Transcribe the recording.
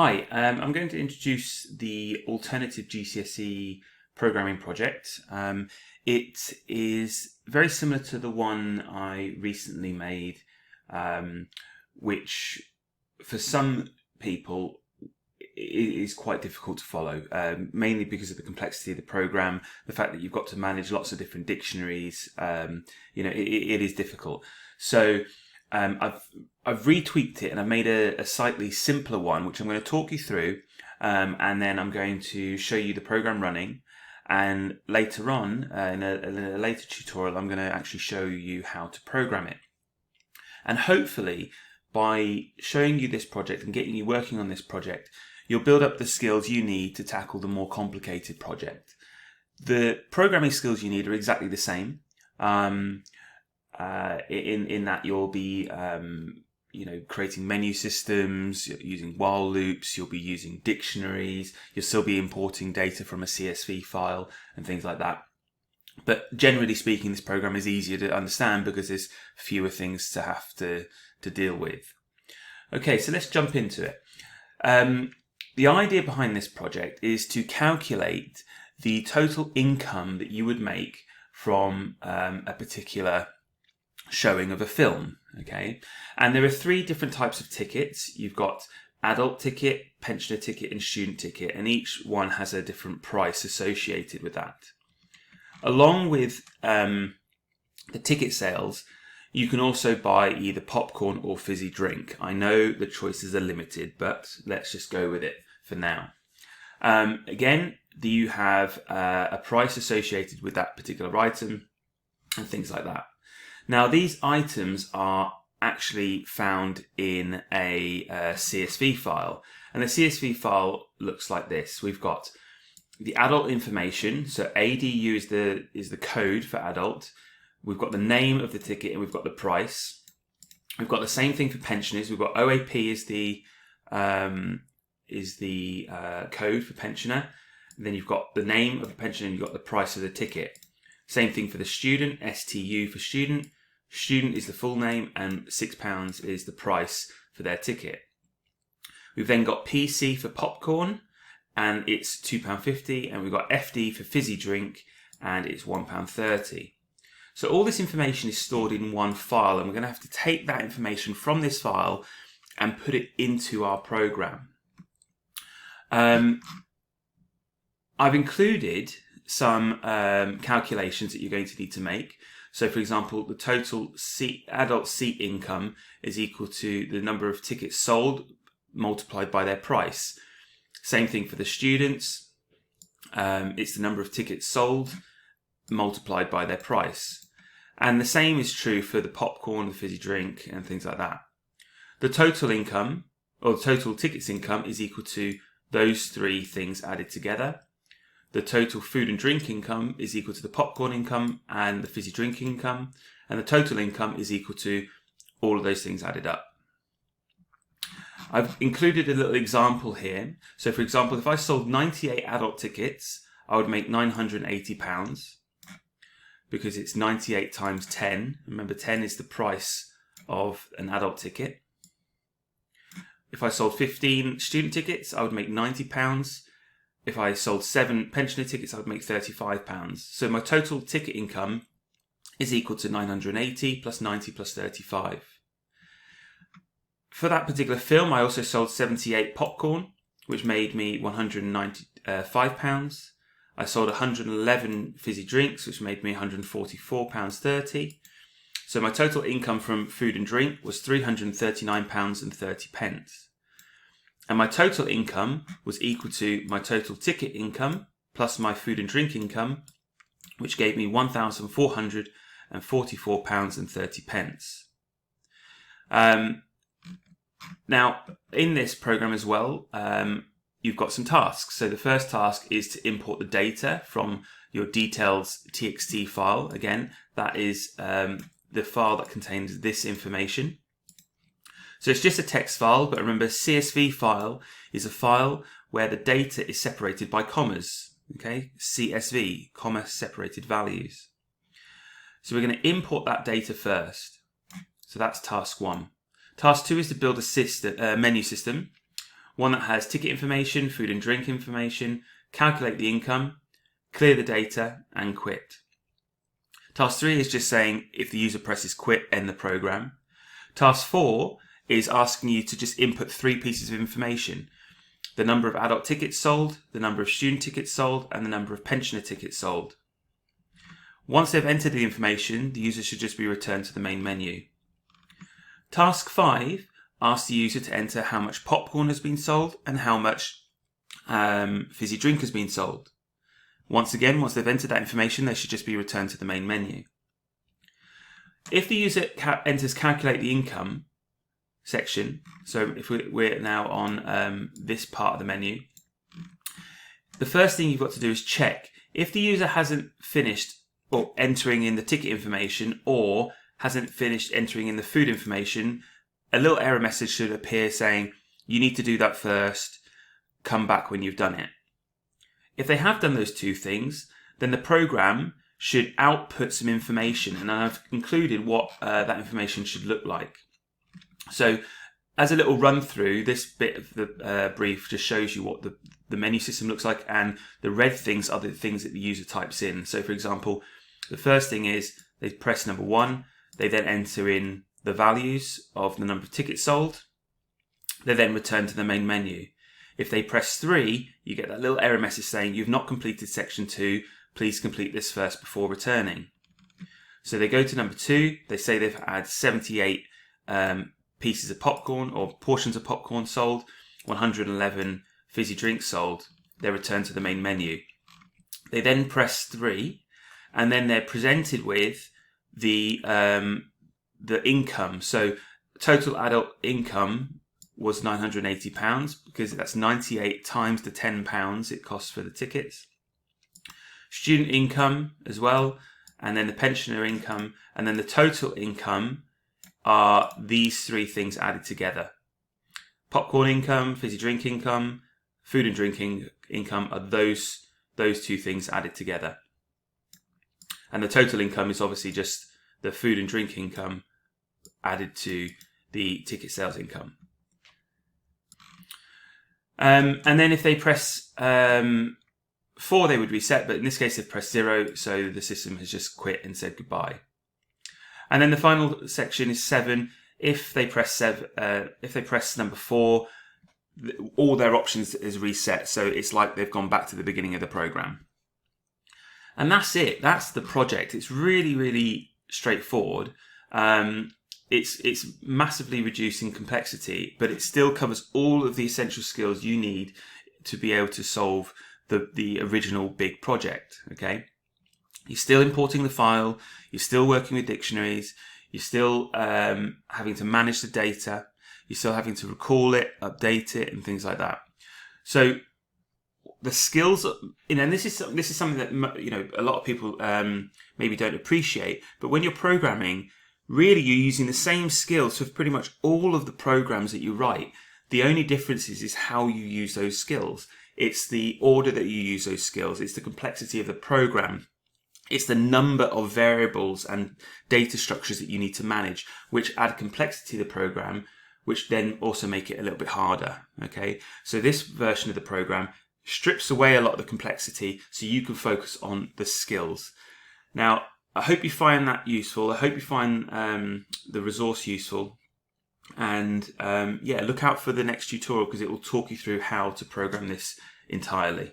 Hi, I'm going to introduce the Alternative GCSE programming project. It is very similar to the one I recently made, which for some people is quite difficult to follow, mainly because of the complexity of the program, the fact that you've got to manage lots of different dictionaries. It is difficult. So I've retweaked it and I've made a slightly simpler one, which I'm going to talk you through, and then I'm going to show you the program running. And later on, in a later tutorial, I'm going to actually show you how to program it. And hopefully, by showing you this project and getting you working on this project, you'll build up the skills you need to tackle the more complicated project. The programming skills you need are exactly the same. In that you'll be creating menu systems, using while loops, you'll be using dictionaries, you'll still be importing data from a CSV file and things like that. But generally speaking, this program is easier to understand because there's fewer things to have to deal with. Okay, so let's jump into it. The idea behind this project is to calculate the total income that you would make from a particular showing of a film. Okay, and there are three different types of tickets. You've got adult ticket, pensioner ticket, and student ticket, and each one has a different price associated with that. Along with the ticket sales, you can also buy either popcorn or fizzy drink. I know the choices are limited, but let's just go with it for now. Again, you have a price associated with that particular item and things like that. Now, these items are actually found in a CSV file, and the CSV file looks like this. We've got the adult information, so ADU is the code for adult. We've got the name of the ticket and we've got the price. We've got the same thing for pensioners. We've got OAP is the code for pensioner. And then you've got the name of the pensioner and you've got the price of the ticket. Same thing for the student, STU for student. Student is the full name and £6 is the price for their ticket. We've then got PC for popcorn and it's £2.50, and we've got FD for fizzy drink and it's £1.30. So all this information is stored in one file, and we're going to have to take that information from this file and put it into our program. I've included some calculations that you're going to need to make. So, for example, the total adult seat income is equal to the number of tickets sold multiplied by their price. Same thing for the students. It's the number of tickets sold multiplied by their price. And the same is true for the popcorn, the fizzy drink, and things like that. The total income, or the total tickets income, is equal to those three things added together. The total food and drink income is equal to the popcorn income and the fizzy drink income. And the total income is equal to all of those things added up. I've included a little example here. So, for example, if I sold 98 adult tickets, I would make £980 because it's 98 times 10. Remember, 10 is the price of an adult ticket. If I sold 15 student tickets, I would make £90. If I sold 7 pensioner tickets, I would make £35. So my total ticket income is equal to 980 plus 90 plus 35. For that particular film, I also sold 78 popcorn, which made me £195. I sold 111 fizzy drinks, which made me £144.30. So my total income from food and drink was £339.30. And my total income was equal to my total ticket income plus my food and drink income, which gave me £1,444.30. Now, in this program as well, you've got some tasks. So the first task is to import the data from your details txt file. Again, that is the file that contains this information. So it's just a text file, but remember, CSV file is a file where the data is separated by commas. Okay, CSV, comma separated values. So we're going to import that data first. So that's task 1. Task 2 is to build a menu system. One that has ticket information, food and drink information, calculate the income, clear the data, and quit. Task 3 is just saying if the user presses quit, end the program. Task 4 is asking you to just input 3 pieces of information: the number of adult tickets sold, the number of student tickets sold, and the number of pensioner tickets sold. Once they've entered the information, the user should just be returned to the main menu. Task 5 asks the user to enter how much popcorn has been sold and how much fizzy drink has been sold. Once they've entered that information, they should just be returned to the main menu. If the user enters calculate the income section, so if we're now on this part of the menu, the first thing you've got to do is check if the user hasn't finished entering in the ticket information or hasn't finished entering in the food information. A little error message should appear saying you need to do that first, come back when you've done it. If they have done those 2 things, then the program should output some information, and I've included what that information should look like. So as a little run through, this bit of the brief just shows you what the menu system looks like, and the red things are the things that the user types in. So for example, the first thing is they press number 1, they then enter in the values of the number of tickets sold, they then return to the main menu. If they press 3, you get that little error message saying you've not completed section 2, please complete this first before returning. So they go to number 2, they say they've had 78 pieces of popcorn or portions of popcorn sold, 111 fizzy drinks sold. They return to the main menu. They then press 3, and then they're presented with the income. So total adult income was £980 because that's 98 times the £10 it costs for the tickets. Student income as well, and then the pensioner income, and then the total income are these 3 things added together. Popcorn income, fizzy drink income, food and drinking income are those 2 things added together. And the total income is obviously just the food and drink income added to the ticket sales income. And then if they press 4, they would reset, but in this case they've pressed 0, so the system has just quit and said goodbye. And then the final section is 7. If they press number 4, all their options is reset, so it's like they've gone back to the beginning of the program. And that's it. That's the project. It's really, really straightforward. It's massively reducing complexity, but it still covers all of the essential skills you need to be able to solve the original big project. Okay, you're still importing the file, you're still working with dictionaries, you're still having to manage the data, you're still having to recall it, update it, and things like that. So the skills, and this is something that a lot of people maybe don't appreciate. But when you're programming, really you're using the same skills for pretty much all of the programs that you write. The only difference is how you use those skills. It's the order that you use those skills. It's the complexity of the program. It's the number of variables and data structures that you need to manage, which add complexity to the program, which then also make it a little bit harder. Okay, so this version of the program strips away a lot of the complexity so you can focus on the skills. Now, I hope you find that useful. I hope you find the resource useful. And look out for the next tutorial because it will talk you through how to program this entirely.